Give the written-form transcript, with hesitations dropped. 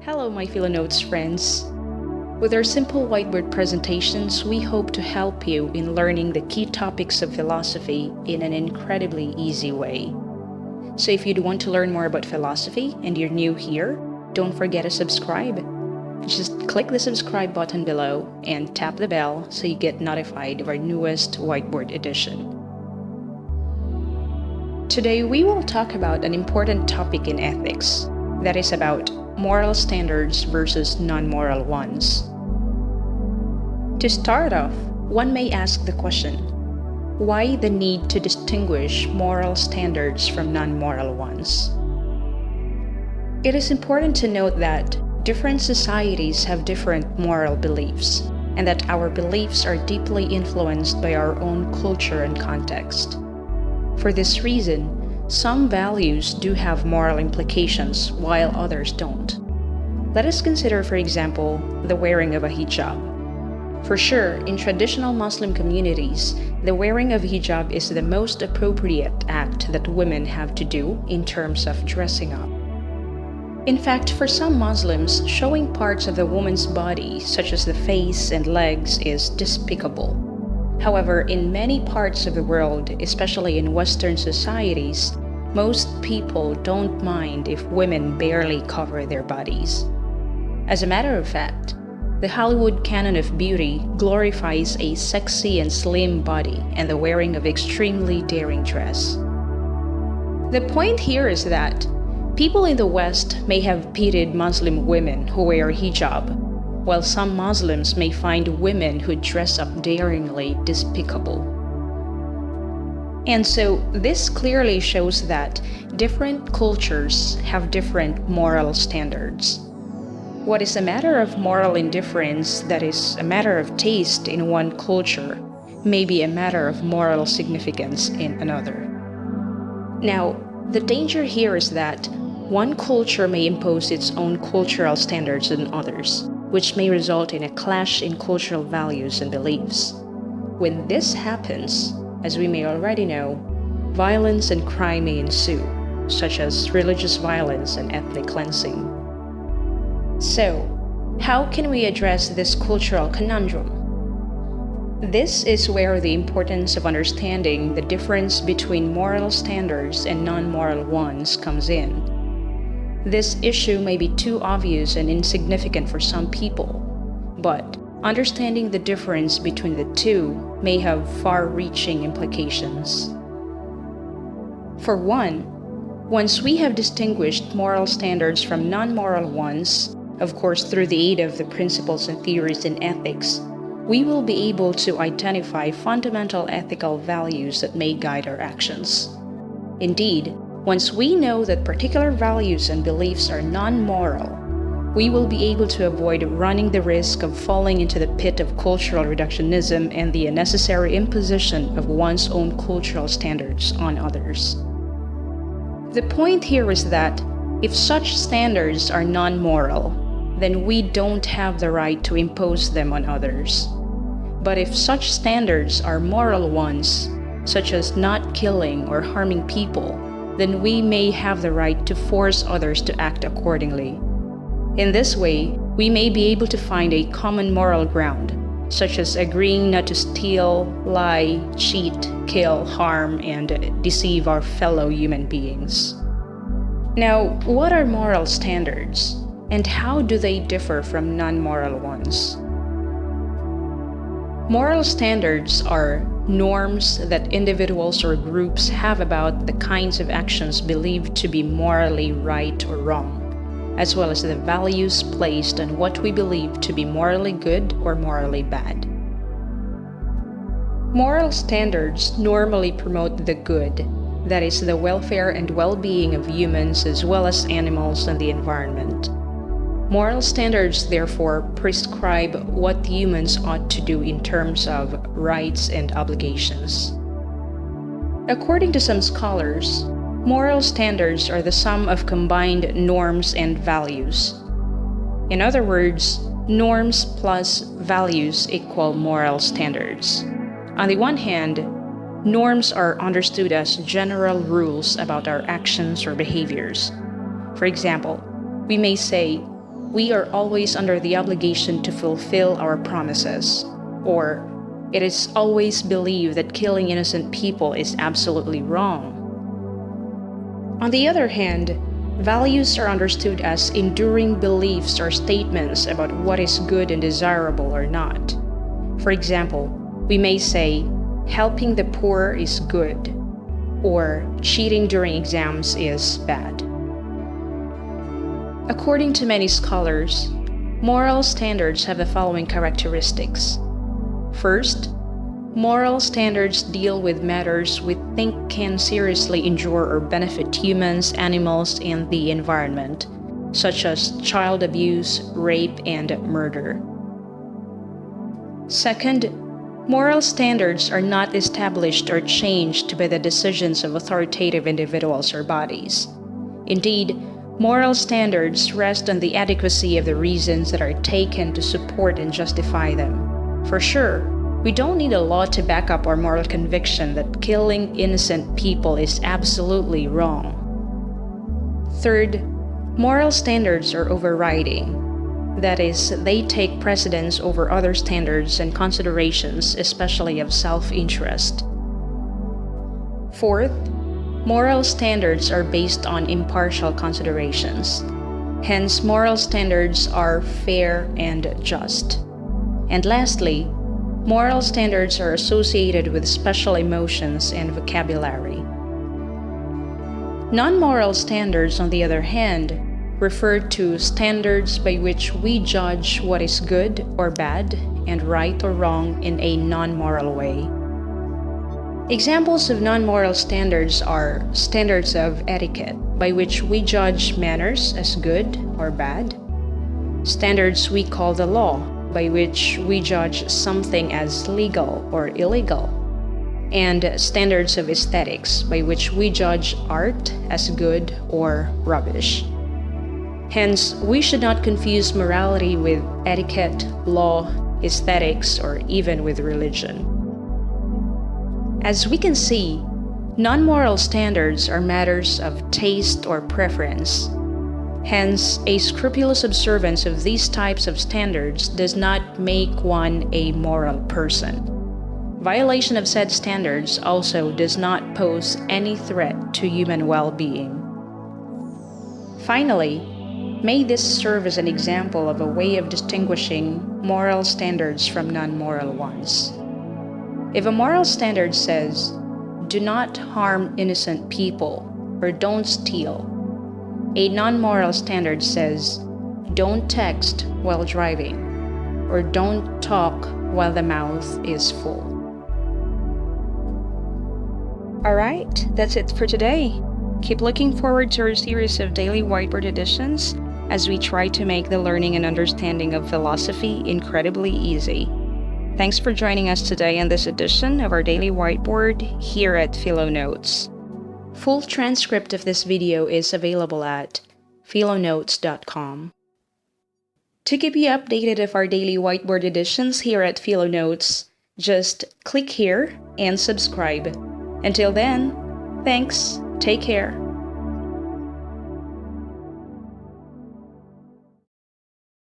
Hello, my PHILO-notes friends. With our simple whiteboard presentations, we hope to help you in learning the key topics of philosophy in an incredibly easy way. So if you'd want to learn more about philosophy and you're new here, don't forget to subscribe. Just click the subscribe button below and tap the bell so you get notified of our newest whiteboard edition. Today we will talk about an important topic in ethics, that is about moral standards versus non-moral ones. To start off, one may ask the question, why the need to distinguish moral standards from non-moral ones? It is important to note that different societies have different moral beliefs, and that our beliefs are deeply influenced by our own culture and context. For this reason, some values do have moral implications while others don't. Let us consider, for example, the wearing of a hijab. For sure, in traditional Muslim communities, the wearing of hijab is the most appropriate act that women have to do in terms of dressing up. In fact, for some Muslims, showing parts of a woman's body, such as the face and legs, is despicable. However, in many parts of the world, especially in Western societies, most people don't mind if women barely cover their bodies. As a matter of fact, the Hollywood canon of beauty glorifies a sexy and slim body and the wearing of extremely daring dress. The point here is that people in the West may have pitied Muslim women who wear hijab, while some Muslims may find women who dress up daringly despicable. And so this clearly shows that different cultures have different moral standards. What is a matter of moral indifference, that is a matter of taste in one culture, may be a matter of moral significance in another. Now, the danger here is that one culture may impose its own cultural standards on others, which may result in a clash in cultural values and beliefs. When this happens, as we may already know, violence and crime may ensue, such as religious violence and ethnic cleansing. So, how can we address this cultural conundrum? This is where the importance of understanding the difference between moral standards and non-moral ones comes in. This issue may be too obvious and insignificant for some people, but understanding the difference between the two may have far-reaching implications. For one, once we have distinguished moral standards from non-moral ones, of course through the aid of the principles and theories in ethics, we will be able to identify fundamental ethical values that may guide our actions. Indeed, once we know that particular values and beliefs are non-moral, we will be able to avoid running the risk of falling into the pit of cultural reductionism and the unnecessary imposition of one's own cultural standards on others. The point here is that if such standards are non-moral, then we don't have the right to impose them on others. But if such standards are moral ones, such as not killing or harming people, then we may have the right to force others to act accordingly. In this way, we may be able to find a common moral ground, such as agreeing not to steal, lie, cheat, kill, harm, and deceive our fellow human beings. Now, what are moral standards, and how do they differ from non-moral ones? Moral standards are norms that individuals or groups have about the kinds of actions believed to be morally right or wrong, as well as the values placed on what we believe to be morally good or morally bad. Moral standards normally promote the good, that is, the welfare and well-being of humans as well as animals and the environment. Moral standards therefore prescribe what humans ought to do in terms of rights and obligations. According to some scholars, moral standards are the sum of combined norms and values. In other words, norms plus values equal moral standards. On the one hand, norms are understood as general rules about our actions or behaviors. For example, we may say, we are always under the obligation to fulfill our promises, or it is always believed that killing innocent people is absolutely wrong. On the other hand, values are understood as enduring beliefs or statements about what is good and desirable or not. For example, we may say, helping the poor is good, or cheating during exams is bad. According to many scholars, moral standards have the following characteristics. First, moral standards deal with matters we think can seriously injure or benefit humans, animals, and the environment, such as child abuse, rape, and murder. Second, moral standards are not established or changed by the decisions of authoritative individuals or bodies. Indeed, moral standards rest on the adequacy of the reasons that are taken to support and justify them. For sure, we don't need a law to back up our moral conviction that killing innocent people is absolutely wrong. Third, moral standards are overriding. That is, they take precedence over other standards and considerations, especially of self-interest. Fourth, moral standards are based on impartial considerations. Hence, moral standards are fair and just. And lastly, moral standards are associated with special emotions and vocabulary. Non-moral standards, on the other hand, refer to standards by which we judge what is good or bad and right or wrong in a non-moral way. Examples of non-moral standards are standards of etiquette, by which we judge manners as good or bad, standards we call the law, by which we judge something as legal or illegal, and standards of aesthetics, by which we judge art as good or rubbish. Hence, we should not confuse morality with etiquette, law, aesthetics, or even with religion. As we can see, non-moral standards are matters of taste or preference. Hence, a scrupulous observance of these types of standards does not make one a moral person. Violation of said standards also does not pose any threat to human well-being. Finally, may this serve as an example of a way of distinguishing moral standards from non-moral ones. If a moral standard says, "Do not harm innocent people," or "Don't steal," a non-moral standard says, "Don't text while driving," or "Don't talk while the mouth is full." Alright, that's it for today. Keep looking forward to our series of daily whiteboard editions as we try to make the learning and understanding of philosophy incredibly easy. Thanks for joining us today in this edition of our daily whiteboard here at PHILO-notes. Full transcript of this video is available at PHILO-notes.com. To keep you updated of our daily whiteboard editions here at PHILO-notes, just click here and subscribe. Until then, thanks, take care.